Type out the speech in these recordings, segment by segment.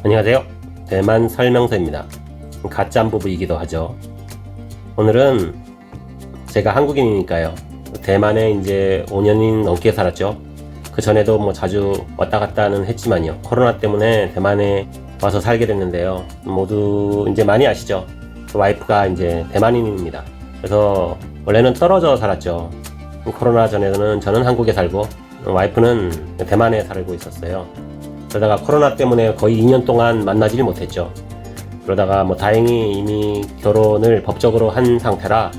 안녕하세요. 대만 설명서입니다. 가짜부부이기도 하죠. 오늘은 제가 한국인이니까요. 대만에 이제 5년이 넘게 살았죠. 그 전에도 뭐 자주 왔다 갔다는 했지만요. 코로나 때문에 대만에 와서 살게 됐는데요. 모두 이제 많이 아시죠? 와이프가 이제 대만인입니다. 그래서 원래는 떨어져 살았죠. 코로나 전에는 저는 한국에 살고 와이프는 대만에 살고 있었어요. 그러다가 코로나 때문에 거의 2년 동안 만나질 못했죠. 그러다가 뭐 다행히 이미 결혼을 법적으로 한 상태라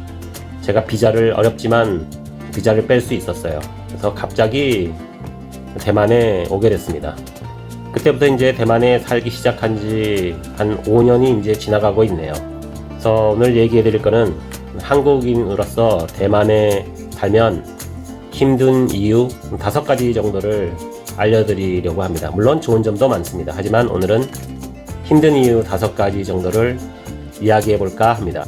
제가 비자를 어렵지만 비자를 뺄 수 있었어요. 그래서 갑자기 대만에 오게 됐습니다. 그때부터 이제 대만에 살기 시작한 지 한 5년이 이제 지나가고 있네요. 그래서 오늘 얘기해 드릴 거는 한국인으로서 대만에 살면 힘든 이유 5가지 정도를 알려드리려고 합니다. 물론 좋은 점도 많습니다. 하지만 오늘은 힘든 이유 5가지 정도를 이야기해 볼까 합니다.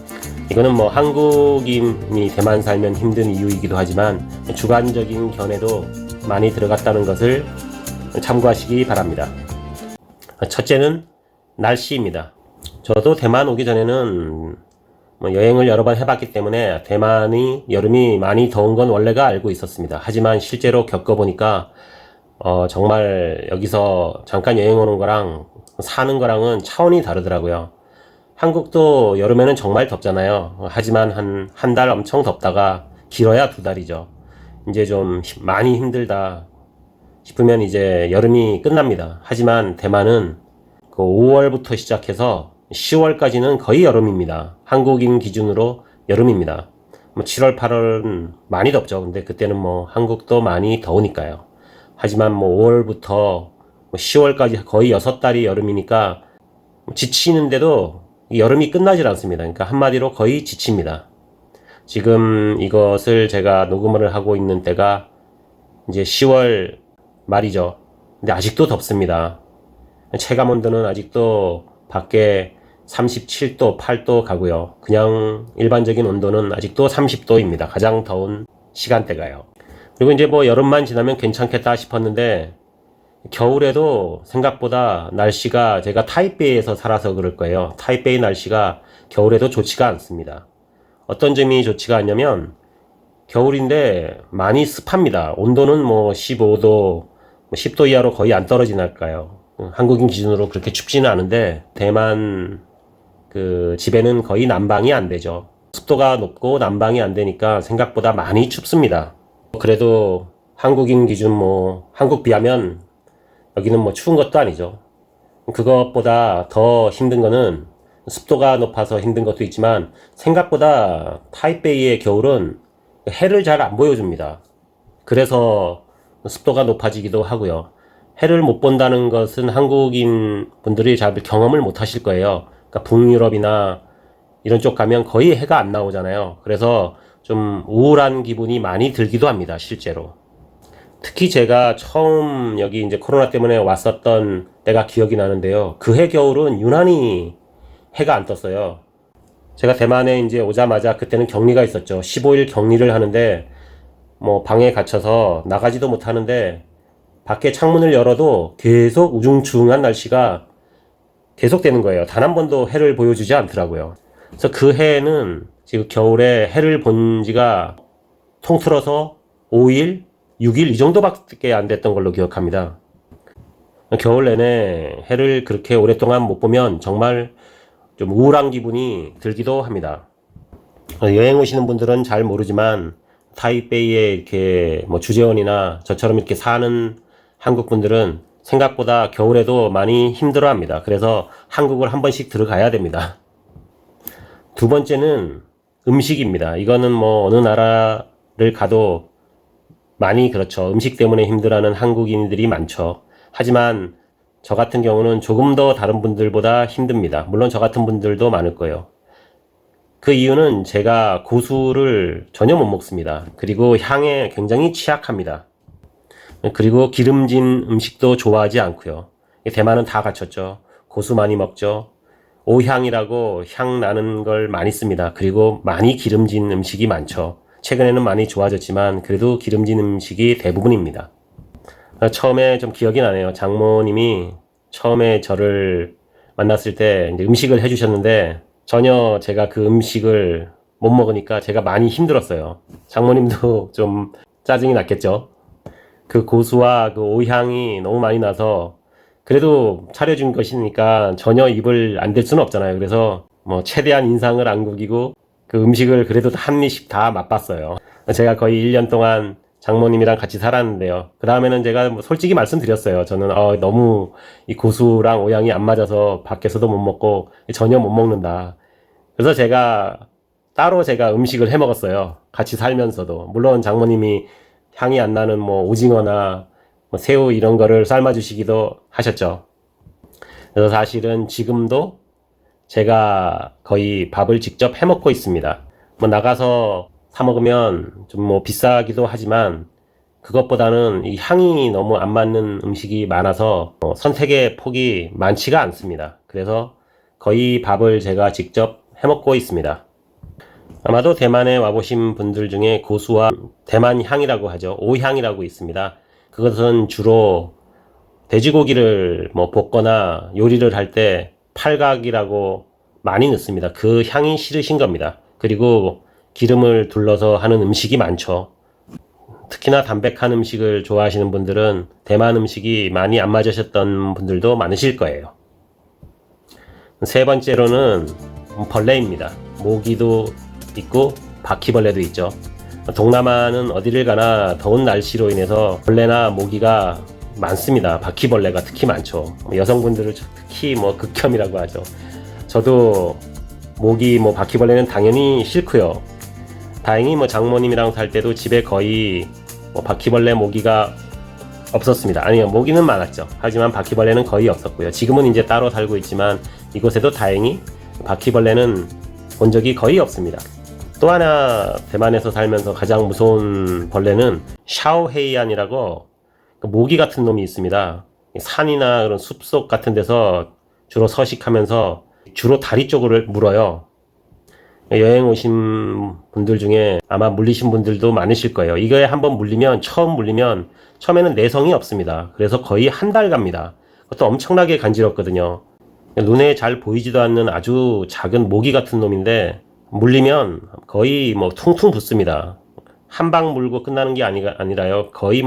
이거는 뭐 한국인이 대만 살면 힘든 이유이기도 하지만 주관적인 견해도 많이 들어갔다는 것을 참고하시기 바랍니다. 첫째는 날씨입니다. 저도 대만 오기 전에는 여행을 여러 번 해봤기 때문에 대만이 여름이 많이 더운 건 원래가 알고 있었습니다. 하지만 실제로 겪어보니까 정말 여기서 잠깐 여행 오는 거랑 사는 거랑은 차원이 다르더라고요. 한국도 여름에는 정말 덥잖아요. 하지만 한 달 엄청 덥다가 길어야 2달이죠. 이제 좀 많이 힘들다 싶으면 이제 여름이 끝납니다. 하지만 대만은 그 5월부터 시작해서 10월까지는 거의 여름입니다. 한국인 기준으로 여름입니다. 7월, 8월은 많이 덥죠. 근데 그때는 뭐 한국도 많이 더우니까요. 하지만 뭐 5월부터 10월까지 거의 6달이 여름이니까 지치는데도 여름이 끝나질 않습니다. 그러니까 한마디로 거의 지칩니다. 지금 이것을 제가 녹음을 하고 있는 때가 이제 10월 말이죠. 근데 아직도 덥습니다. 체감온도는 아직도 밖에 37도, 8도 가고요. 그냥 일반적인 온도는 아직도 30도입니다. 가장 더운 시간대가요. 그리고 이제 뭐 여름만 지나면 괜찮겠다 싶었는데 겨울에도 생각보다 날씨가 제가 타이베이에서 살아서 그럴 거예요. 타이베이 날씨가 겨울에도 좋지가 않습니다. 어떤 점이 좋지가 않냐면 겨울인데 많이 습합니다. 온도는 뭐 15도, 10도 이하로 거의 안 떨어지니까요. 한국인 기준으로 그렇게 춥지는 않은데 대만 그 집에는 거의 난방이 안 되죠. 습도가 높고 난방이 안 되니까 생각보다 많이 춥습니다. 그래도 한국인 기준 뭐 한국 비하면 여기는 뭐 추운 것도 아니죠. 그것보다 더 힘든 거는 습도가 높아서 힘든 것도 있지만 생각보다 타이베이의 겨울은 해를 잘 안 보여줍니다. 그래서 습도가 높아지기도 하고요. 해를 못 본다는 것은 한국인 분들이 잘 경험을 못 하실 거예요. 그러니까 북유럽이나 이런 쪽 가면 거의 해가 안 나오잖아요. 그래서 좀 우울한 기분이 많이 들기도 합니다, 실제로. 특히 제가 처음 여기 이제 코로나 때문에 왔었던 때가 기억이 나는데요. 그해 겨울은 유난히 해가 안 떴어요. 제가 대만에 이제 오자마자 그때는 격리가 있었죠. 15일 격리를 하는데 뭐 방에 갇혀서 나가지도 못하는데 밖에 창문을 열어도 계속 우중충한 날씨가 계속되는 거예요. 단 한 번도 해를 보여주지 않더라고요. 그래서 그 해에는 지금 겨울에 해를 본 지가 통틀어서 5일, 6일 이 정도밖에 안 됐던 걸로 기억합니다. 겨울 내내 해를 그렇게 오랫동안 못 보면 정말 좀 우울한 기분이 들기도 합니다. 여행 오시는 분들은 잘 모르지만 타이베이에 이렇게 뭐 주재원이나 저처럼 이렇게 사는 한국 분들은 생각보다 겨울에도 많이 힘들어 합니다. 그래서 한국을 한 번씩 들어가야 됩니다. 두 번째는 음식입니다. 이거는 뭐 어느 나라를 가도 많이 그렇죠. 음식 때문에 힘들어하는 한국인들이 많죠. 하지만 저 같은 경우는 조금 더 다른 분들보다 힘듭니다. 물론 저 같은 분들도 많을 거예요. 그 이유는 제가 고수를 전혀 못 먹습니다. 그리고 향에 굉장히 취약합니다. 그리고 기름진 음식도 좋아하지 않고요. 대만은 다 갖췄죠. 고수 많이 먹죠. 오향이라고 향 나는 걸 많이 씁니다. 그리고 많이 기름진 음식이 많죠. 최근에는 많이 좋아졌지만 그래도 기름진 음식이 대부분입니다. 처음에 좀 기억이 나네요. 장모님이 처음에 저를 만났을 때 이제 음식을 해주셨는데 전혀 제가 그 음식을 못 먹으니까 제가 많이 힘들었어요. 장모님도 좀 짜증이 났겠죠. 그 고수와 그 오향이 너무 많이 나서 그래도 차려준 것이니까 전혀 입을 안 댈 수는 없잖아요. 그래서 뭐 최대한 인상을 안 구기고 그 음식을 그래도 한 입씩 다 맛봤어요. 제가 거의 1년 동안 장모님이랑 같이 살았는데요. 그 다음에는 제가 뭐 솔직히 말씀드렸어요. 저는 너무 이 고수랑 오향이 안 맞아서 밖에서도 못 먹고 전혀 못 먹는다. 그래서 따로 제가 음식을 해 먹었어요. 같이 살면서도. 물론 장모님이 향이 안 나는 뭐 오징어나 뭐 새우 이런 거를 삶아 주시기도 하셨죠. 그래서 사실은 지금도 제가 거의 밥을 직접 해 먹고 있습니다. 뭐 나가서 사 먹으면 좀 뭐 비싸기도 하지만 그것보다는 이 향이 너무 안 맞는 음식이 많아서 선택의 폭이 많지가 않습니다. 그래서 거의 밥을 제가 직접 해 먹고 있습니다. 아마도 대만에 와보신 분들 중에 고수와 대만 향이라고 하죠. 오향이라고 있습니다. 그것은 주로 돼지고기를 뭐 볶거나 요리를 할 때 팔각이라고 많이 넣습니다. 그 향이 싫으신 겁니다. 그리고 기름을 둘러서 하는 음식이 많죠. 특히나 담백한 음식을 좋아하시는 분들은 대만 음식이 많이 안 맞으셨던 분들도 많으실 거예요. 세 번째로는 벌레입니다. 모기도 있고 바퀴벌레도 있죠. 동남아는 어디를 가나 더운 날씨로 인해서 벌레나 모기가 많습니다. 바퀴벌레가 특히 많죠. 여성분들은 특히 뭐 극혐이라고 하죠. 저도 모기, 바퀴벌레는 당연히 싫고요. 다행히 장모님이랑 살 때도 집에 거의 바퀴벌레, 모기가 없었습니다. 아니요, 모기는 많았죠. 하지만 바퀴벌레는 거의 없었고요. 지금은 이제 따로 살고 있지만 이곳에도 다행히 바퀴벌레는 본 적이 거의 없습니다. 또 하나 대만에서 살면서 가장 무서운 벌레는 샤오헤이안이라고 모기 같은 놈이 있습니다. 산이나 그런 숲속 같은 데서 주로 서식하면서 주로 다리 쪽을 물어요. 여행 오신 분들 중에 아마 물리신 분들도 많으실 거예요. 이거에 한번 처음 물리면 처음에는 내성이 없습니다. 그래서 거의 한 달 갑니다. 그것도 엄청나게 간지럽거든요. 눈에 잘 보이지도 않는 아주 작은 모기 같은 놈인데 물리면 거의 퉁퉁 붓습니다. 한 방 물고 끝나는 게 아니라요. 거의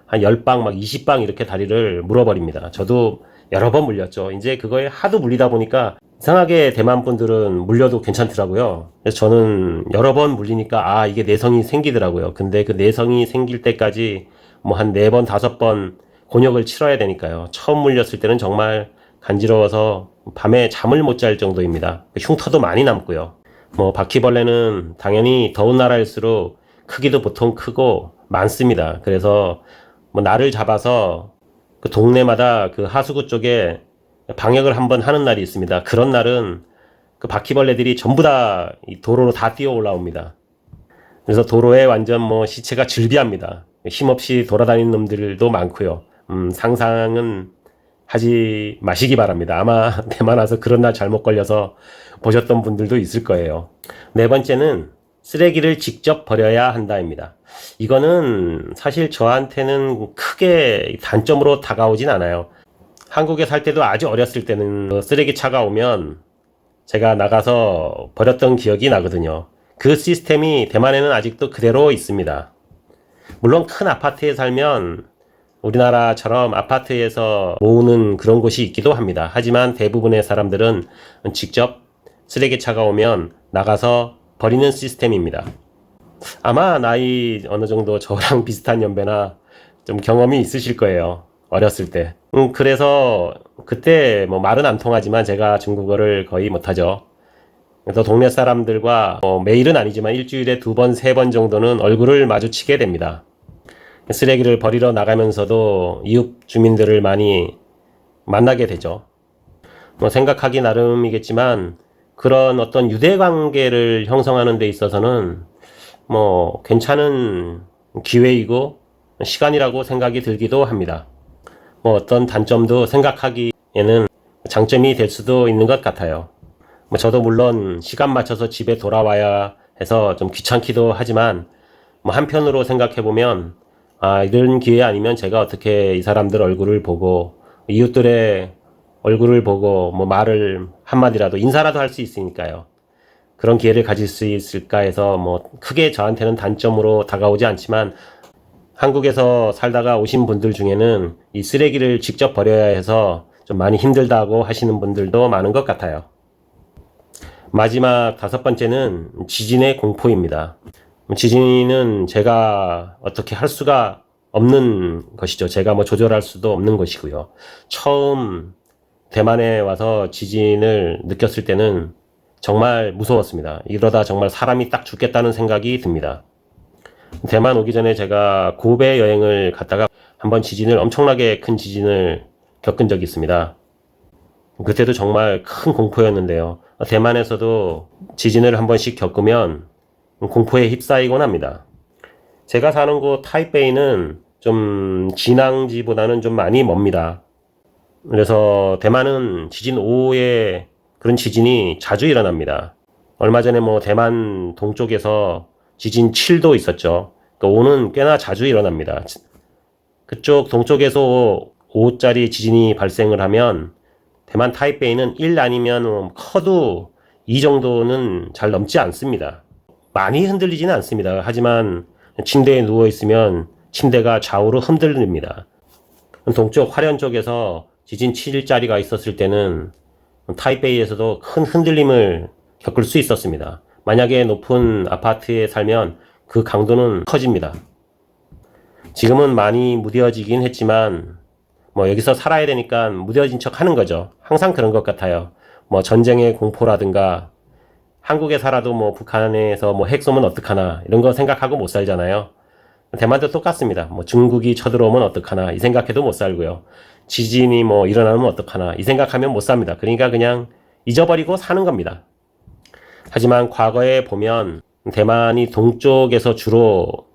한 10방, 20방 이렇게 다리를 물어버립니다. 저도 여러 번 물렸죠. 이제 그거에 하도 물리다 보니까 이상하게 대만 분들은 물려도 괜찮더라고요. 그래서 저는 여러 번 물리니까 이게 내성이 생기더라고요. 근데 그 내성이 생길 때까지 한 4번, 5번 곤욕을 치러야 되니까요. 처음 물렸을 때는 정말 간지러워서 밤에 잠을 못 잘 정도입니다. 흉터도 많이 남고요. 바퀴벌레는 당연히 더운 나라일수록 크기도 보통 크고 많습니다. 그래서 날을 잡아서 그 동네마다 그 하수구 쪽에 방역을 한번 하는 날이 있습니다. 그런 날은 그 바퀴벌레들이 전부 다 도로로 다 뛰어 올라옵니다. 그래서 도로에 완전 시체가 즐비합니다. 힘없이 돌아다니는 놈들도 많고요. 상상은 하지 마시기 바랍니다. 아마 대만 와서 그런 날 잘못 걸려서 보셨던 분들도 있을 거예요. 네 번째는 쓰레기를 직접 버려야 한다입니다. 이거는 사실 저한테는 크게 단점으로 다가오진 않아요. 한국에 살 때도 아주 어렸을 때는 쓰레기차가 오면 제가 나가서 버렸던 기억이 나거든요. 그 시스템이 대만에는 아직도 그대로 있습니다. 물론 큰 아파트에 살면 우리나라처럼 아파트에서 모으는 그런 곳이 있기도 합니다. 하지만 대부분의 사람들은 직접 쓰레기차가 오면 나가서 버리는 시스템입니다. 아마 나이 어느 정도 저랑 비슷한 연배나 좀 경험이 있으실 거예요. 어렸을 때. 그래서 그때 말은 안 통하지만 제가 중국어를 거의 못하죠. 그래서 동네 사람들과 매일은 아니지만 일주일에 2번, 3번 정도는 얼굴을 마주치게 됩니다. 쓰레기를 버리러 나가면서도 이웃 주민들을 많이 만나게 되죠. 생각하기 나름이겠지만 그런 어떤 유대관계를 형성하는 데 있어서는 괜찮은 기회이고 시간이라고 생각이 들기도 합니다. 어떤 단점도 생각하기에는 장점이 될 수도 있는 것 같아요. 저도 물론 시간 맞춰서 집에 돌아와야 해서 좀 귀찮기도 하지만 한편으로 생각해보면 이런 기회 아니면 제가 어떻게 이 사람들 얼굴을 보고 이웃들의 얼굴을 보고 뭐 말을 한마디라도 인사라도 할 수 있으니까요. 그런 기회를 가질 수 있을까 해서 뭐 크게 저한테는 단점으로 다가오지 않지만 한국에서 살다가 오신 분들 중에는 이 쓰레기를 직접 버려야 해서 좀 많이 힘들다고 하시는 분들도 많은 것 같아요. 마지막 5번째는 지진의 공포입니다. 지진은 제가 어떻게 할 수가 없는 것이죠. 제가 뭐 조절할 수도 없는 것이고요. 처음 대만에 와서 지진을 느꼈을 때는 정말 무서웠습니다. 이러다 정말 사람이 딱 죽겠다는 생각이 듭니다. 대만 오기 전에 제가 고베 여행을 갔다가 한번 지진을 엄청나게 큰 지진을 겪은 적이 있습니다. 그때도 정말 큰 공포였는데요. 대만에서도 지진을 한 번씩 겪으면 공포에 휩싸이곤 합니다. 제가 사는 곳 타이베이는 좀 진앙지보다는 좀 많이 멉니다. 그래서 대만은 지진 5에 그런 지진이 자주 일어납니다. 얼마 전에 뭐 대만 동쪽에서 지진 7도 있었죠. 그러니까 5는 꽤나 자주 일어납니다. 그쪽 동쪽에서 5짜리 지진이 발생을 하면 대만 타이베이는 1 아니면 커도 2 정도는 잘 넘지 않습니다. 많이 흔들리지는 않습니다. 하지만 침대에 누워있으면 침대가 좌우로 흔들립니다. 동쪽 화련 쪽에서 지진 7짜리가 있었을 때는 타이베이에서도 큰 흔들림을 겪을 수 있었습니다. 만약에 높은 아파트에 살면 그 강도는 커집니다. 지금은 많이 무뎌지긴 했지만 뭐 여기서 살아야 되니까 무뎌진 척 하는 거죠. 항상 그런 것 같아요. 뭐 전쟁의 공포라든가 한국에 살아도 뭐 북한에서 뭐 핵 쏘면 어떡하나 이런 거 생각하고 못 살잖아요. 대만도 똑같습니다. 뭐 중국이 쳐들어오면 어떡하나 이 생각해도 못 살고요. 지진이 뭐 일어나면 어떡하나 이 생각하면 못 삽니다. 그러니까 그냥 잊어버리고 사는 겁니다. 하지만 과거에 보면 대만이 동쪽에서 주로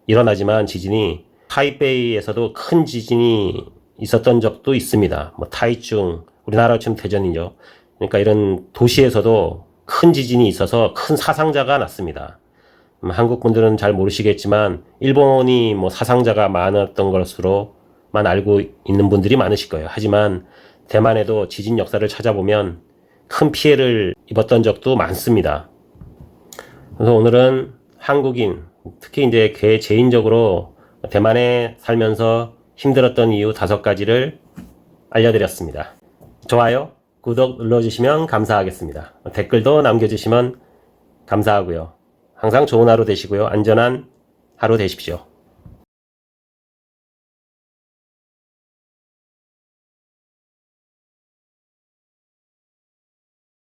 일어나지만 지진이 타이베이에서도 큰 지진이 있었던 적도 있습니다. 뭐 타이중, 우리나라 지금 대전이죠. 그러니까 이런 도시에서도 큰 지진이 있어서 큰 사상자가 났습니다. 한국 분들은 잘 모르시겠지만 일본이 뭐 사상자가 많았던 것으로만 알고 있는 분들이 많으실 거예요. 하지만 대만에도 지진 역사를 찾아보면 큰 피해를 입었던 적도 많습니다. 그래서 오늘은 한국인, 특히 이제 개인적으로 대만에 살면서 힘들었던 이유 5가지를 알려드렸습니다. 좋아요, 구독 눌러주시면 감사하겠습니다. 댓글도 남겨주시면 감사하고요. 항상 좋은 하루 되시고요. 안전한 하루 되십시오.